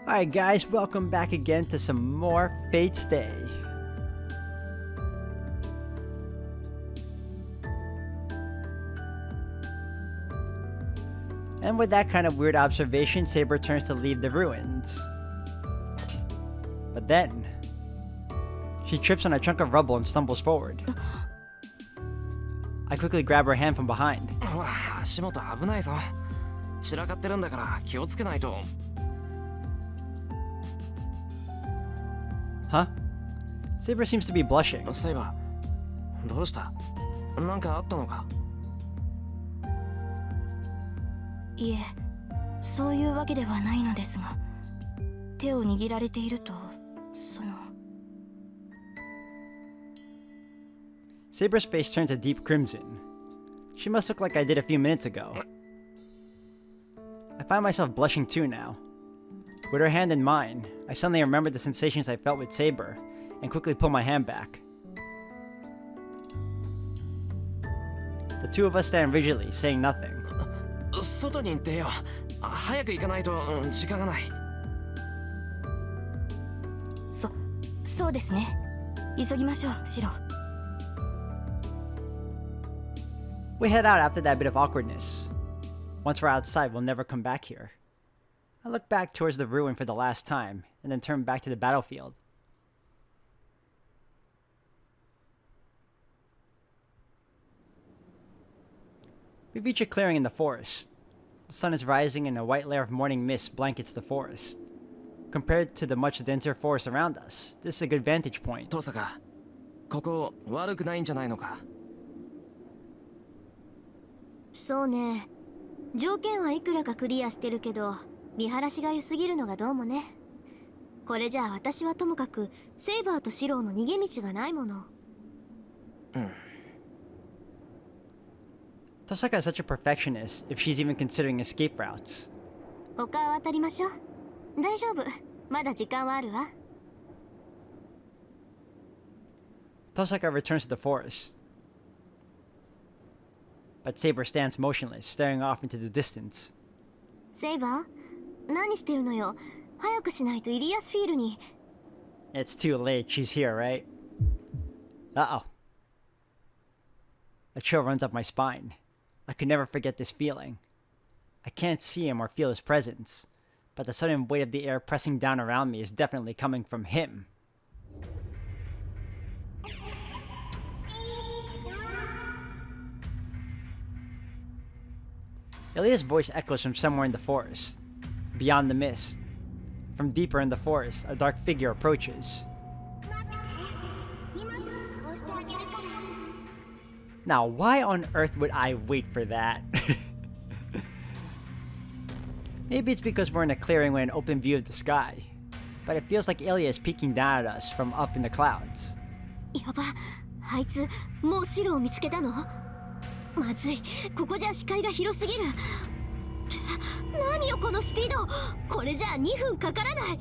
Alright guys, welcome back again to some more Fate Stay. And with that kind of weird observation, Saber turns to leave the ruins. But then, she trips on a chunk of rubble and stumbles forward. I quickly grab her hand from behind. Huh? Saber seems to be blushing. Saber, どうした? なんかあったのか? いえ、そういうわけではないのですが、手を握られていると、Saber's face turned to deep crimson. She must look like I did a few minutes ago. I find myself blushing too now. With her hand in mine, I suddenly remembered the sensations I felt with Saber, and quickly pull my hand back. The two of us stand rigidly, saying nothing. 外に出よう。早く行かないと時間がない。そうですね。急ぎましょう、シロ。We head out after that bit of awkwardness. Once we're outside, we'll never come back here. I look back towards the ruin for the last time, and then turn back to the battlefield. We reach a clearing in the forest. The sun is rising and a white layer of morning mist blankets the forest. Compared to the much denser forest around us, this is a good vantage point. トサカ、ここ悪くないんじゃないのか? そうね。条件はいくらかクリアしてるけど、見晴らしが良すぎるのがどうもね。これじゃあ私はともかくセイバーとシローの逃げ道がないもの。Tosaka is such a perfectionist if she's even considering escape routes. 他を渡りましょう。大丈夫。まだ時間はあるわ。Tosaka returns to the forest. But Saber stands motionless, staring off into the distance. セイバー、何してるのよ。早くしないとイリアスフィールに。It's too late. She's here, right? Uh-oh. A chill runs up my spine. I could never forget this feeling. I can't see him or feel his presence, but the sudden weight of the air pressing down around me is definitely coming from him. Ilya's voice echoes from somewhere in the forest, beyond the mist. From deeper in the forest, a dark figure approaches. Now, why on earth would I wait for that? Maybe it's because we're in a clearing with an open view of the sky, but it feels like Ilya is peeking down at us from up in the clouds. やば、あいつもうシロを見つけたの？まずい、ここじゃ視界が広すぎる。何よこのスピード。これじゃあ2分かからない。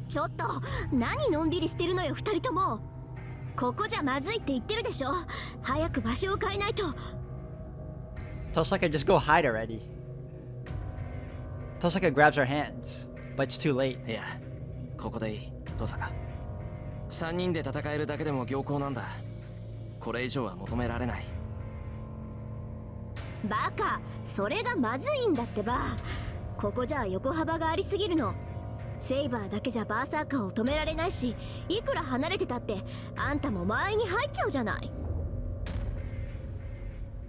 ちょっと何のんびりしてるのよ2人とも。ここじゃまずいって言ってるでしょ。早く場所を変えないと。 Tosaka, just go hide already. Tosaka grabs her hands, but it's too late. いや、ここでいい、トサカ。3人で戦えるだけでも良好なんだ。これ以上は求められない。バカ、それがまずいんだってば。ここじゃ横幅がありすぎるの。セイバーだけじゃバーサーカーを止められないし、いくら離れてたってあんたも前に入っちゃうじゃない。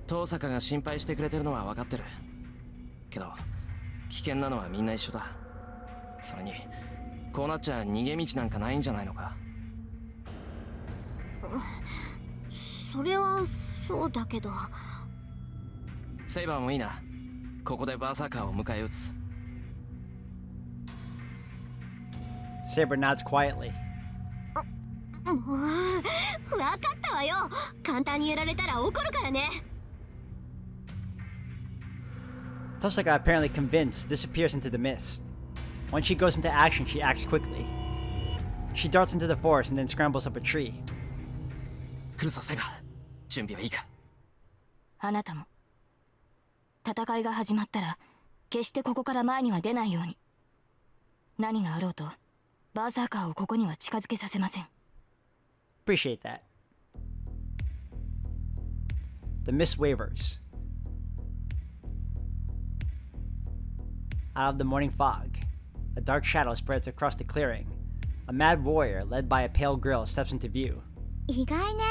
トサカが心配してくれてるのは分かってるけど、危険なのはみんな一緒だ。それにこうなっちゃ逃げ道なんかないんじゃないのか。それはそうだけど。セイバーもいいな。ここでバーサーカーを迎え撃つ。Saber nods quietly. もう分かったわよ。簡単にやられたら怒るからね。Tosaka, apparently convinced, disappears into the mist. When she goes into action, she acts quickly. She darts into the forest and then scrambles up a tree. 来るぞセイバー、準備はいいか。あなたも。戦いが始まったら、決してここから前には出ないように。何があろうとバーサーカーをここには近づけさせません。 Appreciate that. The mist wavers. Out of the morning fog, a dark shadow spreads across the clearing. A mad warrior led by a pale girl steps into view. 意外ね。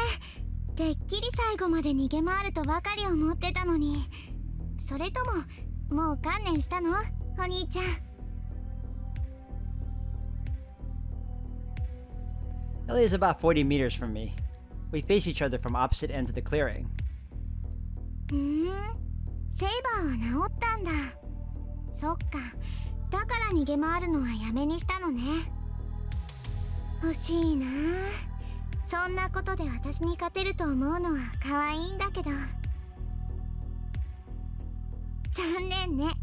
てっきり最後まで逃げ回るとばかり思ってたのに。それとももう観念したの、お兄ちゃん。Ellie is about 40 meters from me. We face each other from opposite ends of the clearing. セイバーは治ったんだ。そっか、だから逃げ回るのはやめにしたのね。欲しいな。そんなことで私に勝てると思うのは可愛いんだけど。残念ね。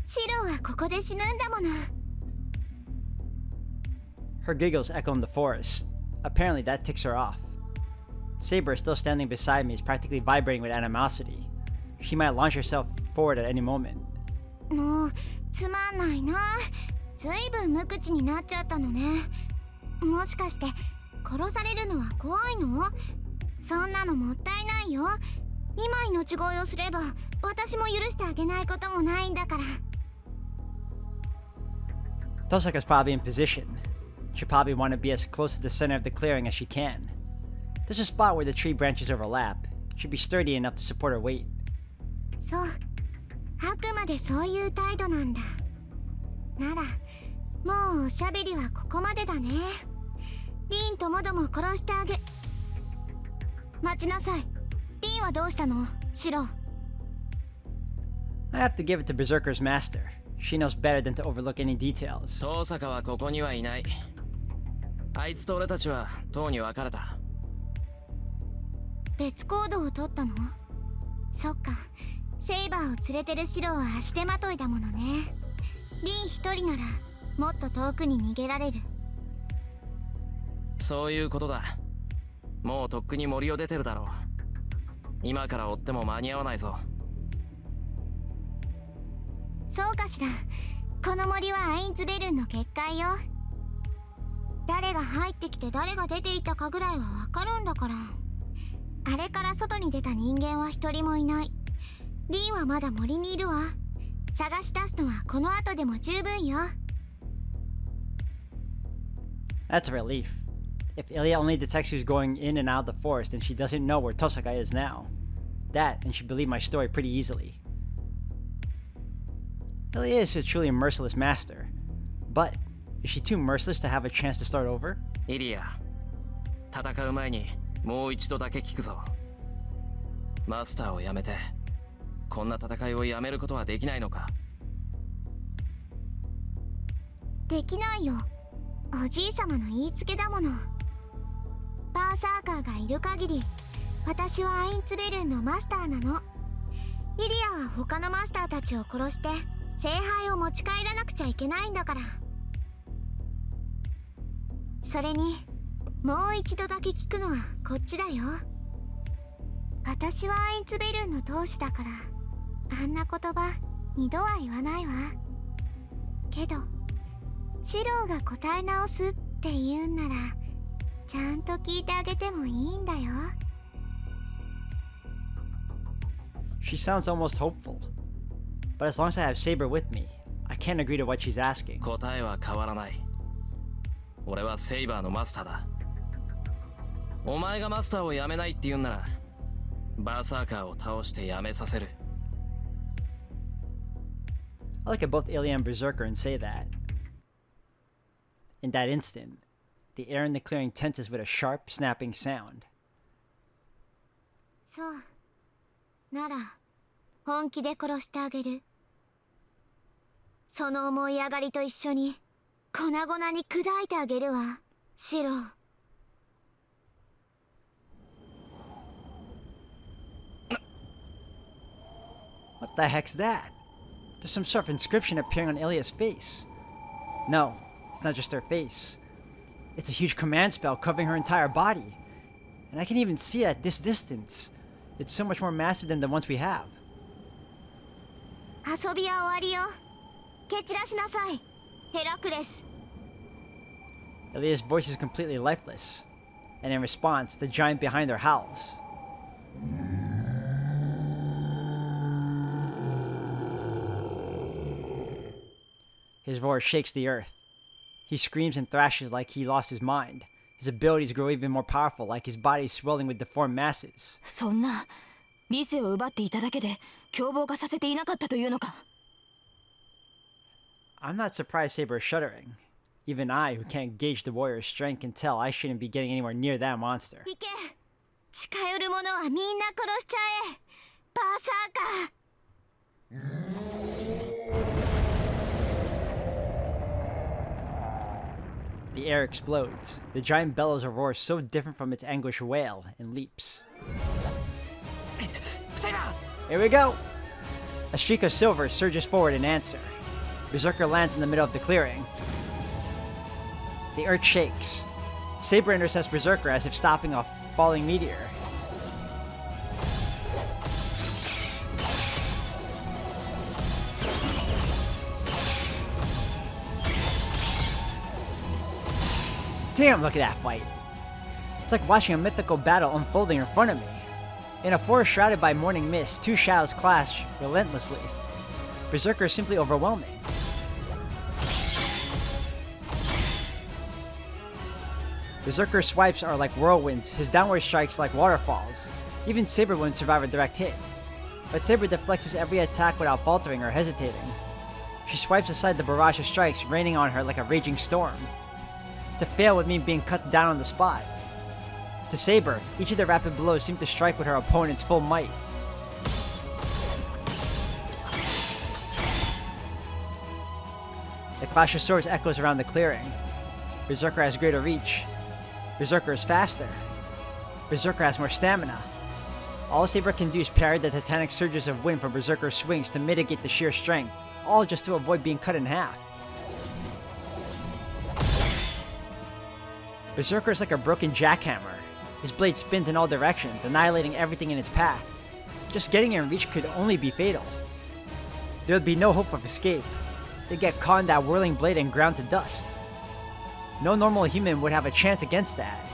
シロはここで死ぬんだもの。 Her giggles echo in the forest. Apparently that ticks her off. Saber, still standing beside me, is practically vibrating with animosity. She might launch herself forward at any moment. もうつまんないな。ずいぶん無口になっちゃったのね。もしかして殺されるのは怖いの？そんなのもったいないよ。今命乞いをすれば私も許してあげないこともないんだから。 Tosaka's probably in position. She'll probably want to be as close to the center of the clearing as she can. There's a spot where the tree branches overlap. She'll be sturdy enough to support her weight. そう、あくまでそういう態度なんだ。ならもうおしゃべりはここまでだね。リンともども殺してあげ。待ちなさい。リンはどうしたの？シロ。 I have to give it to Berserker's master. She knows better than to overlook any details. 遠坂はここにはいない。あいつと俺たちはとうに別れた。別行動を取ったの？そっか、セイバーを連れてるシロは足手まといだものね。リン一人ならもっと遠くに逃げられる。そういうことだ。もうとっくに森を出てるだろう。今から追っても間に合わないぞ。そうかしら。この森はアインズベルンの結界よ。誰が入ってきて誰が出ていったかぐらいはわかるんだから。あれから外に出た人間は一人もいない。リンはまだ森にいるわ。探し出すのはこの後でも十分よ。 That's a relief. If Ilya only detects who's going in and out of the forest, then she doesn't know where Tosaka is now. That, and she'd believe my story pretty easily. Ilya is a truly merciless master. But, is she too merciless to have a chance to start over? イリア、戦う前にもう一度だけ聞くぞ。マスターを辞めて、こんな戦いをやめることはできないのか？できないよ。おじいさまの言いつけだもの。バーサーカーがいる限り、私はアインツベルンのマスターなの。イリアは他のマスターたちを殺して聖杯を持ち帰らなくちゃいけないんだから。それにもう一度だけ聞くのはこっちだよ。私はアインツベルンの当主だから、あんな言葉二度は言わないわ。けどシローが答え直すって言うんなら、ちゃんと聞いてあげてもいいんだよ。 She sounds almost hopeful. But as long as I have Saber with me, I can't agree to what she's asking. 答えは変わらない。俺はセイバーのマスターだ。お前がマスターを辞めないって言うんなら、バーサーカーを倒して辞めさせる。I look at both Ilya and Berserker and say that. In that instant, the air in the clearing tenses with a sharp, snapping sound. そう。なら、本気で殺してあげる。その思い上がりと一緒に、粉々に砕いてあげるわ、シロー。What the heck's that? There's some sort of inscription appearing on Ilya's face. No, it's not just her face. It's a huge command spell covering her entire body. And I can even see it at this distance. It's so much more massive than the ones we have. 遊びは終わりよ。蹴散らしなさい、ヘラクレス。Ilya's voice is completely lifeless, and in response, the giant behind her howls. His roar shakes the earth. He screams and thrashes like he lost his mind. His abilities grow even more powerful, like his body is swelling with deformed masses. そんな理性を奪っていただけで凶暴化させていなかったというのか。 I'm not surprised Saber is shuddering. Even I, who can't gauge the warrior's strength, can tell I shouldn't be getting anywhere near that monster. 行け。近寄る者はみんな殺しちゃえ。バーサーカー。The air explodes. The giant bellows a roar so different from its anguished wail and leaps. Here we go! A streak of silver surges forward in answer. Berserker lands in the middle of the clearing. The earth shakes. Saber intercepts Berserker as if stopping a falling meteor. Damn, look at that fight. It's like watching a mythical battle unfolding in front of me. In a forest shrouded by morning mist, two shadows clash relentlessly. Berserker is simply overwhelming. Berserker's swipes are like whirlwinds, his downward strikes like waterfalls. Even Saber wouldn't survive a direct hit. But Saber deflects every attack without faltering or hesitating. She swipes aside the barrage of strikes, raining on her like a raging storm. To fail would mean being cut down on the spot. To Saber, each of the rapid blows seem to strike with her opponent's full might. The clash of swords echoes around the clearing. Berserker has greater reach. Berserker is faster. Berserker has more stamina. All Saber can do is parry the titanic surges of wind from Berserker's swings to mitigate the sheer strength, all just to avoid being cut in half. Berserker is like a broken jackhammer. His blade spins in all directions, annihilating everything in its path. Just getting in reach could only be fatal. There would be no hope of escape. They'd get caught in that whirling blade and ground to dust. No normal human would have a chance against that.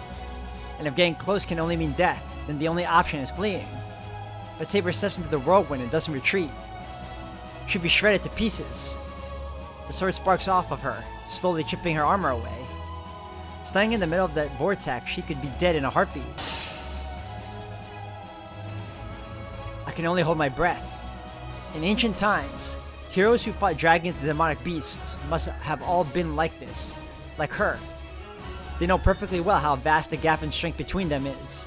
And if getting close can only mean death, then the only option is fleeing. But Saber steps into the whirlwind and doesn't retreat. She'd be shredded to pieces. The sword sparks off of her, slowly chipping her armor away. Standing in the middle of that vortex, she could be dead in a heartbeat. I can only hold my breath. In ancient times, heroes who fought dragons and demonic beasts must have all been like this. Like her. They know perfectly well how vast the gap in strength between them is.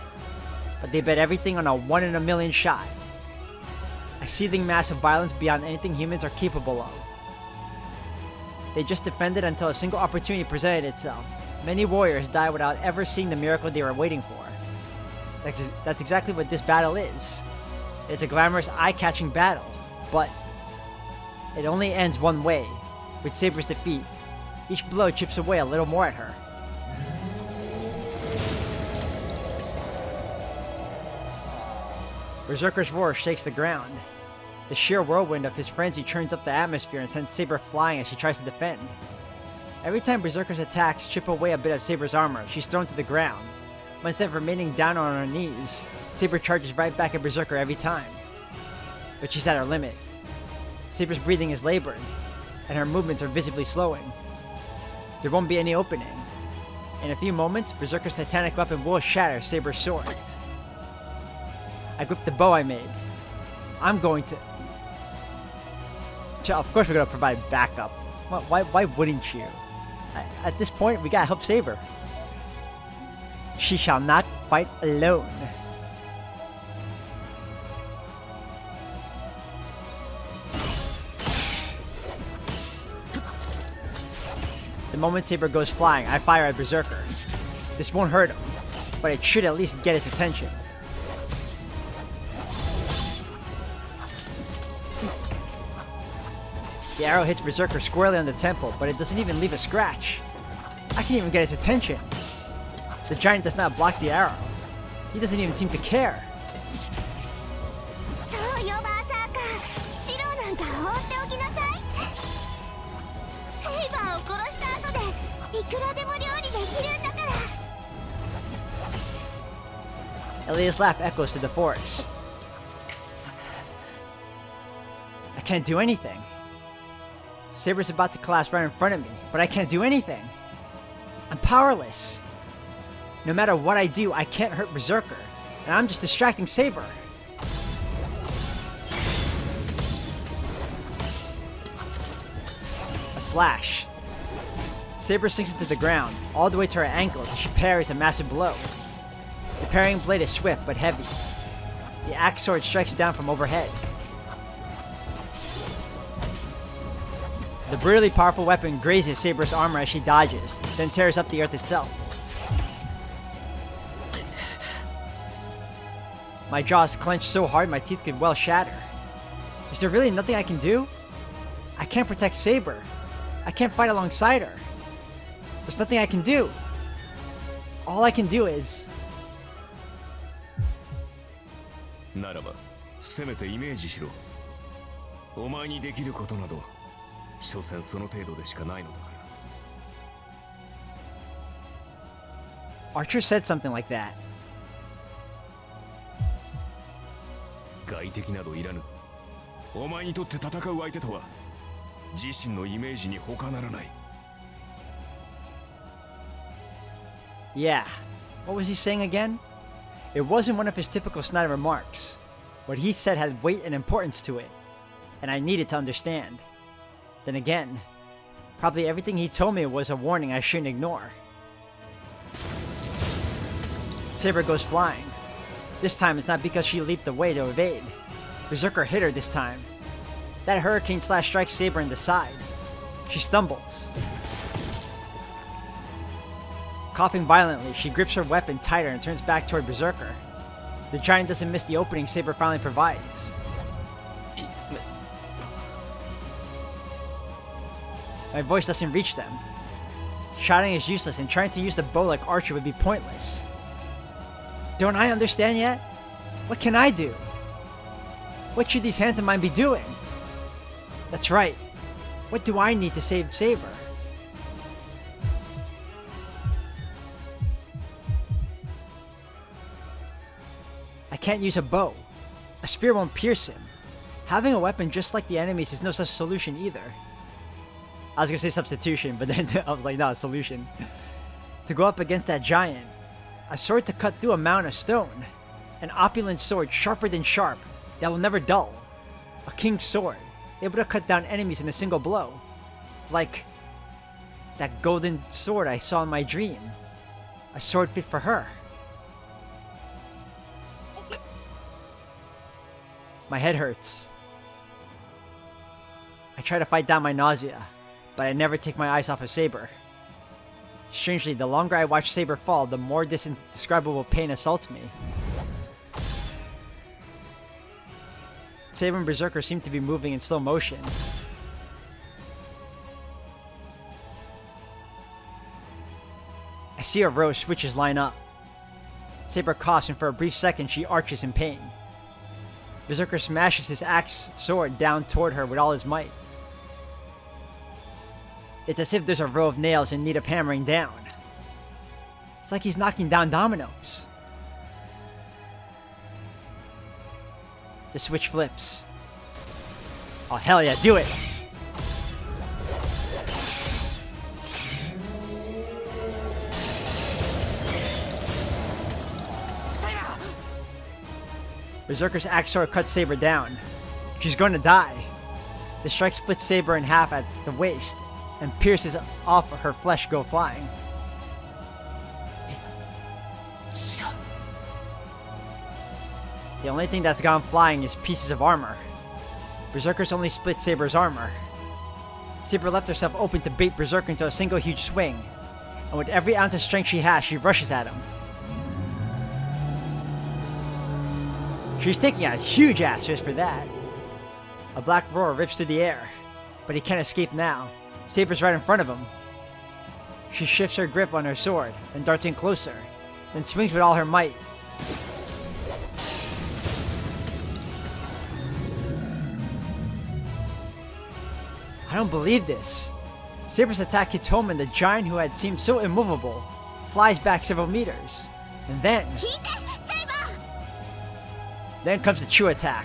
But they bet everything on a 1 in a million shot. A seething mass of violence beyond anything humans are capable of. They just defended until a single opportunity presented itself. Many warriors died without ever seeing the miracle they were waiting for. That's exactly what this battle is. It's a glamorous, eye-catching battle, but it only ends one way, with Saber's defeat. Each blow chips away a little more at her. Berserker's roar shakes the ground. The sheer whirlwind of his frenzy churns up the atmosphere and sends Saber flying as she tries to defend. Every time Berserker's attacks chip away a bit of Saber's armor, she's thrown to the ground. But instead of remaining down on her knees, Saber charges right back at Berserker every time. But she's at her limit. Saber's breathing is labored, and her movements are visibly slowing. There won't be any opening. In a few moments, Berserker's titanic weapon will shatter Saber's sword. I grip the bow I made. I'm going to... Of course we're going to provide backup. Why wouldn't you? At this point, we gotta help Saber. She shall not fight alone. The moment Saber goes flying, I fire at Berserker. This won't hurt him, but it should at least get his attention. The arrow hits Berserker squarely on the temple, but it doesn't even leave a scratch. I can't even get his attention. The giant does not block the arrow. He doesn't even seem to care. きるんだから。 Elia's laugh echoes through the forest. I can't do anything. Saber's about to collapse right in front of me, but I can't do anything. I'm powerless. No matter what I do, I can't hurt Berserker, and I'm just distracting Saber. A slash. Saber sinks into the ground, all the way to her ankles as she parries a massive blow. The parrying blade is swift but heavy. The axe sword strikes down from overhead. The brutally powerful weapon grazes Saber's armor as she dodges, then tears up the earth itself. My jaws clench so hard my teeth could well shatter. Is there really nothing I can do? I can't protect Saber. I can't fight alongside her. There's nothing I can do. All I can do is... ならばせめてイメージしろ。お前にできることなど所詮その程度でしかないのだから。 Archer said something like that. 外敵などいらぬ。お前にとって戦う相手とは自身のイメージに他ならない。 Yeah. What was he saying again? It wasn't one of his typical snide remarks. What he said had weight and importance to it, and I needed to understand. Then again, probably everything he told me was a warning I shouldn't ignore. Saber goes flying. This time it's not because she leaped away to evade. Berserker hit her this time. That hurricane slash strikes Saber in the side. She stumbles. Coughing violently, she grips her weapon tighter and turns back toward Berserker. The giant doesn't miss the opening Saber finally provides. My voice doesn't reach them. Shouting is useless and trying to use the bow like Archer would be pointless. Don't I understand yet? What can I do? What should these hands of mine be doing? That's right. What do I need to save Saber? I can't use a bow. A spear won't pierce him. Having a weapon just like the enemies is no such solution either. I was gonna say substitution, but then I was like, no, solution. To go up against that giant, a sword to cut through a mountain of stone. An opulent sword sharper than sharp, that will never dull. A king's sword, able to cut down enemies in a single blow. Like that golden sword I saw in my dream. A sword fit for her. My head hurts. I try to fight down my nausea, but I never take my eyes off of Saber. Strangely, the longer I watch Saber fall, the more this indescribable pain assaults me. Saber and Berserker seem to be moving in slow motion. I see a row of switches line up. Saber coughs, and for a brief second she arches in pain. Berserker smashes his axe sword down toward her with all his might. It's as if there's a row of nails in need of hammering down. It's like he's knocking down dominoes. The switch flips. Oh, hell yeah, do it! Berserker's axe sword cuts Saber down. She's going to die. The strike splits Saber in half at the waist and pierces off her flesh go flying. The only thing that's gone flying is pieces of armor. Berserker's only split Saber's armor. Saber left herself open to bait Berserker into a single huge swing, and with every ounce of strength she has, she rushes at him. She's taking a huge ass just for that. A black roar rips through the air, but he can't escape now. Saber's right in front of him. She shifts her grip on her sword, then darts in closer, then swings with all her might. I don't believe this. Saber's attack hits home and the giant who had seemed so immovable flies back several meters. And then comes the true attack.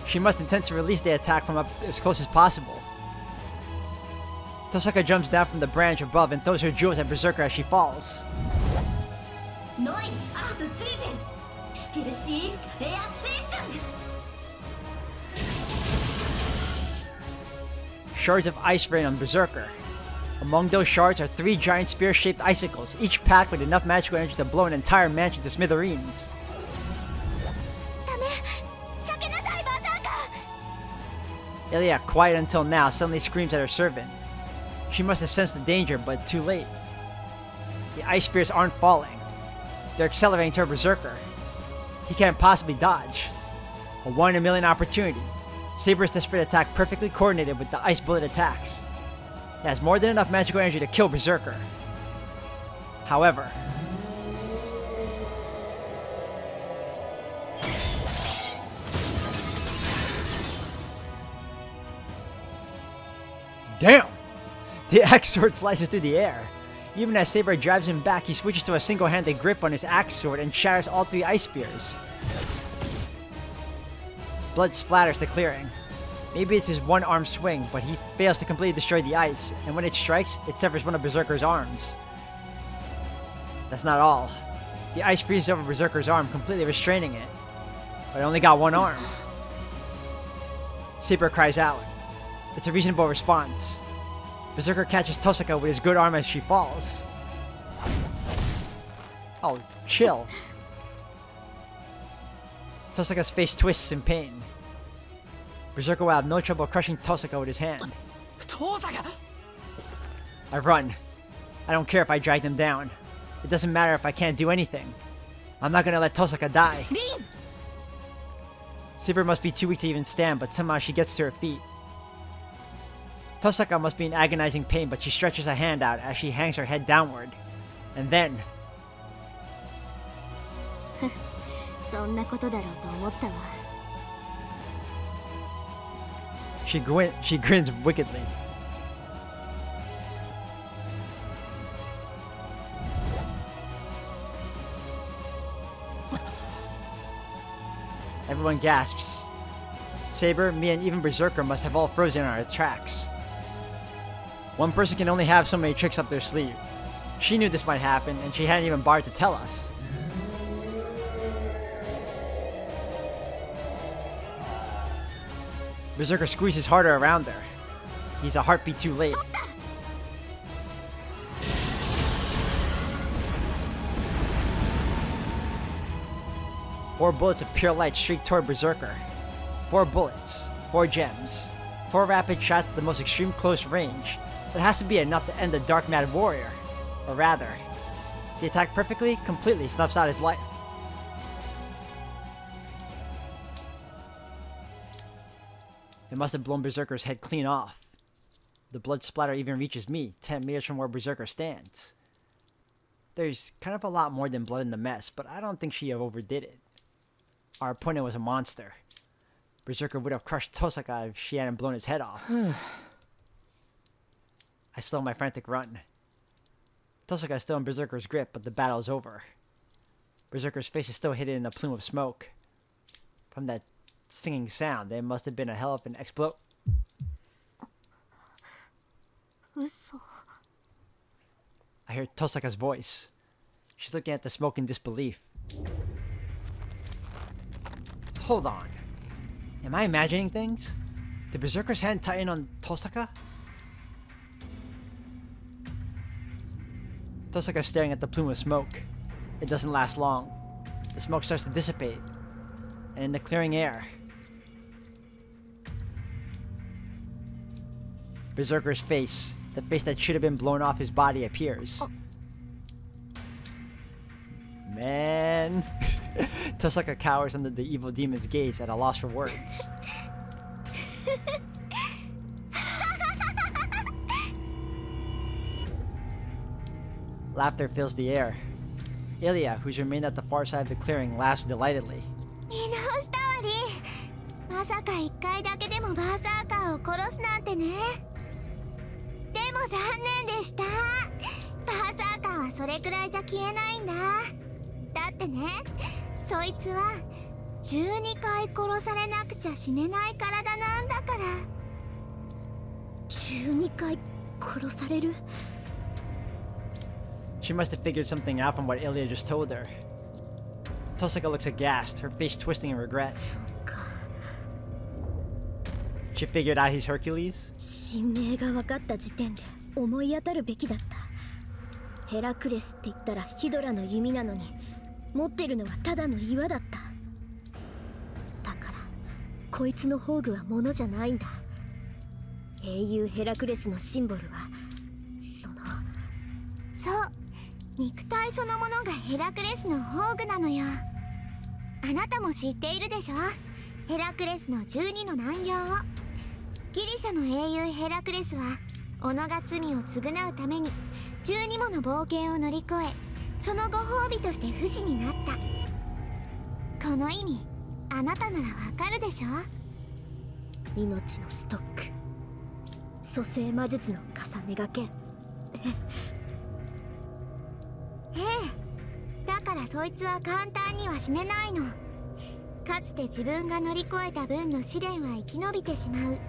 She must intend to release the attack from up as close as possible. Tosaka jumps down from the branch above and throws her jewels at Berserker as she falls. Shards of ice rain on Berserker. Among those shards are 3 giant spear-shaped icicles, each packed with enough magical energy to blow an entire mansion to smithereens. Ilya, quiet until now, suddenly screams at her servant. She must have sensed the danger, but too late. The ice spears aren't falling. They're accelerating toward Berserker. He can't possibly dodge. A 1 in a million opportunity. Saber's desperate attack perfectly coordinated with the ice bullet attacks. It has more than enough magical energy to kill Berserker. However, damn! The axe sword slices through the air. Even as Saber drives him back, he switches to a single-handed grip on his axe sword and shatters all 3 ice spears. Blood splatters the clearing. Maybe it's his one-arm swing, but he fails to completely destroy the ice, and when it strikes, it severs one of Berserker's arms. That's not all. The ice freezes over Berserker's arm, completely restraining it. But it only got 1 arm. Saber cries out. It's a reasonable response. Berserker catches Tosaka with his good arm as she falls. Oh, chill. Tosaka's face twists in pain. Berserker will have no trouble crushing Tosaka with his hand. I run. I don't care if I drag them down. It doesn't matter if I can't do anything. I'm not gonna let Tosaka die. Saber must be too weak to even stand, but somehow she gets to her feet. Tosaka must be in agonizing pain, but she stretches a hand out as she hangs her head downward. And then... She grins wickedly. Everyone gasps. Saber, me, and even Berserker must have all frozen in our tracks. One person can only have so many tricks up their sleeve. She knew this might happen, and she hadn't even bothered to tell us. Berserker squeezes harder around her. He's a heartbeat too late. Four bullets of pure light streak toward Berserker. 4 bullets, 4 gems, 4 rapid shots at the most extreme close range. That has to be enough to end the Dark Mad Warrior. Or rather, the attack perfectly, completely snuffs out his life. It must have blown Berserker's head clean off. The blood splatter even reaches me, 10 meters from where Berserker stands. There's kind of a lot more than blood in the mess, but I don't think she overdid it. Our opponent was a monster. Berserker would have crushed Tosaka if she hadn't blown his head off. I slow my frantic run. Tosaka is still in Berserker's grip, but the battle is over. Berserker's face is still hidden in a plume of smoke. From that singing sound, there must have been a hell of an explode. I hear Tosaka's voice. She's looking at the smoke in disbelief. Hold on. Am I imagining things? Did Berserker's hand tighten on Tosaka? Tosaka's staring at the plume of smoke. It doesn't last long. The smoke starts to dissipate. And in the clearing air, Berserker's face, the face that should have been blown off his body, appears. Man. Tosaka cowers under the evil demon's gaze at a loss for words. Laughter fills the air. Ilya, who's remained at the far side of the clearing, laughs delightedly. さか1回だけでもバーサーカーを殺すなんてね。でも残念でした。バーサーカーはそれくらいじゃ消えないんだ。だってね、そいつは12回殺されなくちゃ死ねない体なんだから。12回殺される。 She must have figured something out from what Ilya just told her. Tosaka looks aghast, her face twisting in regret. そっか。 She figured out he's Hercules? 神明が分かった時点で思い当たるべきだった。ヘラクレスって言ったらヒドラの弓なのに、持ってるのはただの岩だった。だからこいつの宝具はものじゃないんだ。英雄ヘラクレスのシンボルはその、そう、肉体そのものがヘラクレスの宝具なのよ。あなたも知っているでしょ、ヘラクレスの12の難行を。ギリシャの英雄ヘラクレスは己が罪を償うために12もの冒険を乗り越え、そのご褒美として不死になった。この意味あなたならわかるでしょ。命のストック、蘇生魔術の重ねがけ。ええ、だからそいつは簡単には死ねないの。かつて自分が乗り越えた分の試練は生き延びてしまう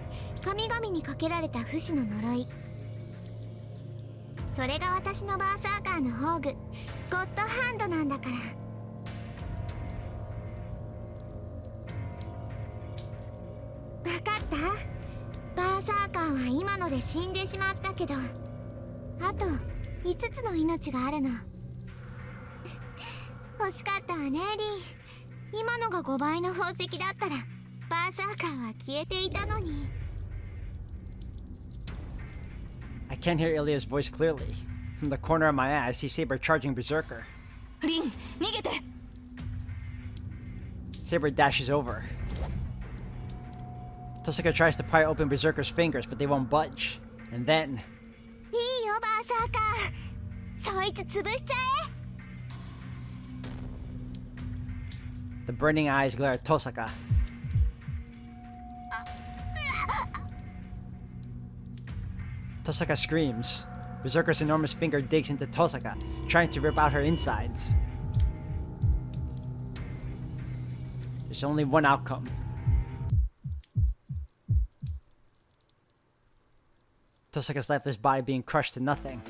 神々にかけられた不死の呪い。それが私のバーサーカーの宝具、ゴッドハンドなんだから。分かった？バーサーカーは今ので死んでしまったけど、あと5つの命があるの。欲しかったわね、リー。今のが5倍の宝石だったらバーサーカーは消えていたのに。 I can't hear Ilya's voice clearly. From the corner of my eye, I see Saber charging Berserker. リン、逃げて。 Saber dashes over. Tosaka tries to pry open Berserker's fingers, but they won't budge. And then... いいよ、バーサーカー。そいつ潰しちゃえ。 The burning eyes glare at Tosaka. Tosaka screams. Berserker's enormous finger digs into Tosaka, trying to rip out her insides. There's only one outcome. Tosaka's lifeless body being crushed to nothing.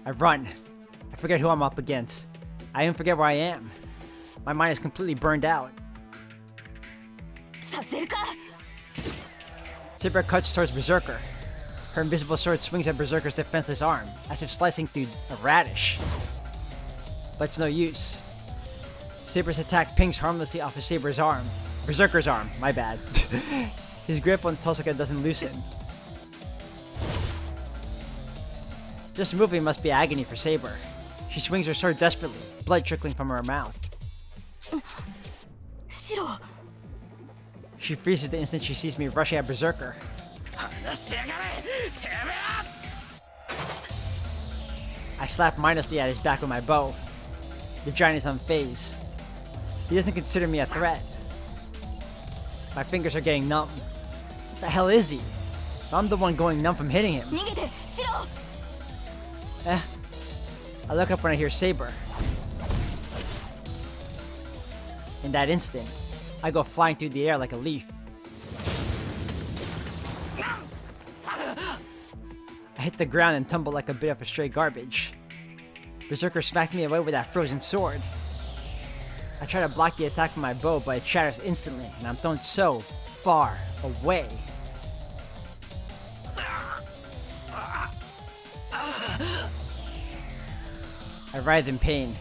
I run. I forget who I'm up against. I even forget where I am. My mind is completely burned out. させるか。 Saber cuts towards Berserker. Her invisible sword swings at Berserker's defenseless arm, as if slicing through a radish. But it's no use. Saber's attack pings harmlessly off of Saber's arm. Berserker's arm, my bad. His grip on Tosaka doesn't loosen. Just moving must be agony for Saber. She swings her sword desperately, blood trickling from her mouth. シロ。 She freezes the instant she sees me rushing at Berserker. 話しやがれ、てめえ。 I slap mindlessly at his back with my bow. The giant is unfazed. He doesn't consider me a threat. My fingers are getting numb. What the hell is he? I'm the one going numb from hitting him. 逃げて、シロ。 I look up when I hear Saber. In that instant, I go flying through the air like a leaf. I hit the ground and tumble like a bit of a stray garbage. Berserker smacked me away with that frozen sword. I try to block the attack with my bow, but it shatters instantly, and I'm thrown so far away. I writhe in pain.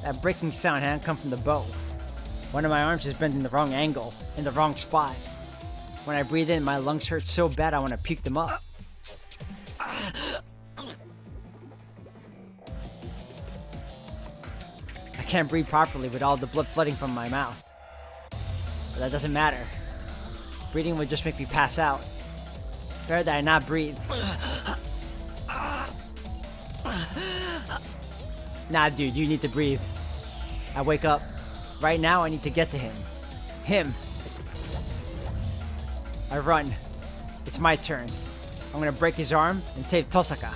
That breaking sound hadn't come from the bow. One of my arms is bent in the wrong angle, in the wrong spot. When I breathe in, my lungs hurt so bad I want to puke them up. I can't breathe properly with all the blood flooding from my mouth. But that doesn't matter. Breathing would just make me pass out. Better that I not breathe. Nah, dude, you need to breathe. I wake up. Right now, I need to get to him. Him. I run. It's my turn. I'm gonna break his arm and save Tosaka.